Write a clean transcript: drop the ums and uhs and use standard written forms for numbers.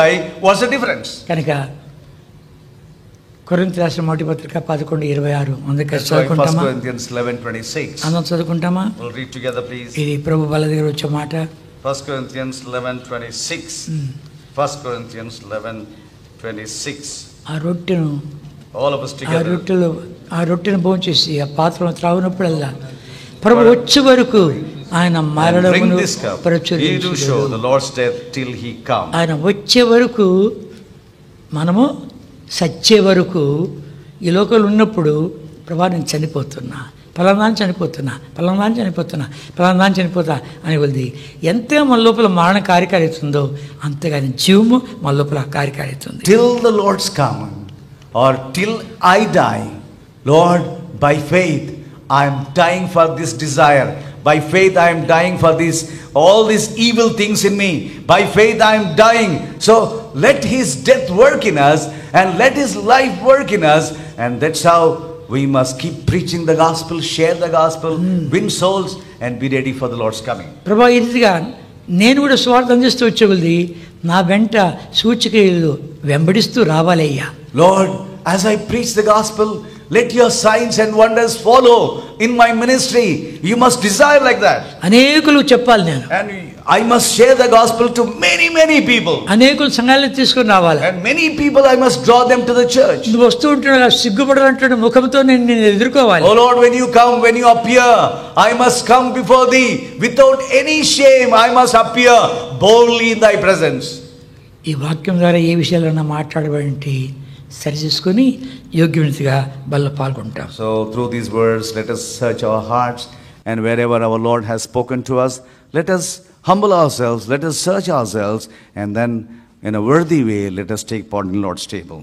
die, what's the difference? కనుక కొరింథీ రాసిన మొదటి పత్రిక 11:26 అందుకే That's why 1 చదువుకుంటామా? Corinthians 11:26. అందరం చదువుకుంటామా? We'll read together, please. ఇది ప్రభు బల దగ్గర వచ్చే మాట. 1 Corinthians 11:26. 1 Corinthians 11:26. ఆ రొట్టెను All of us together. ఆ రొట్టెను భోంచేసి ఆ పాత్రను త్రాగునప్పుడల్లా ప్రభు వచ్చే వరకు ఆయన మరణమును ప్రచురించును. The Lord's death till he come. ఆయన వచ్చే వరకు మనము సచ్చే వరకు ఈ లోకంలో ఉన్నప్పుడు ప్రభా నేను చనిపోతున్నా, ఫలానాన్ని చనిపోతా అని వల్ది ఎంత మన లోపల మరణ కార్యకారితుందో అంతేగాని జీవము మన లోపల కార్యకారితుంది. Till the Lord's coming or till I die, Lord, by faith I am dying for this desire. By faith I am dying for this, all these evil things in me. By faith I am dying. So let his death work in us and let his life work in us, and that's how we must keep preaching the gospel, share the gospel, win souls, and be ready for the Lord's coming. ప్రభా ఈ రీతిగా నేను కూడా స్వార్థ అందిస్తూ వచ్చేది నా వెంట సూచక్రియలు వెంబడిస్తూ రావాలయ్యా. Lord, as I preach the gospel, let your signs and wonders follow in my ministry. You must desire like that. అనేకులు చెప్పాలి నేను. And I must share the gospel to many people. అనేకులు సంఘాలకు తీసుకొని రావాలి. And many people I must draw them to the church. నువ్వు వస్తూ ఉంటున్నా సిగ్గుపడాలంటే ముఖంతో నేను ఎదుర్కోవాలి. Oh Lord, when you come, when you appear, I must come before thee without any shame. I must appear boldly in thy presence. ఈ వాక్యం ద్వారా ఏ విషయాలన్నా మాట్లాడబడి సరి చేసుకొని యోగ్యమైనదిగా బల్ల పాల్గొంటాం. So through these words, let us search our hearts, and wherever our Lord has spoken to us, let us humble ourselves, let us search ourselves, and then in a worthy way, let us take part in the Lord's table.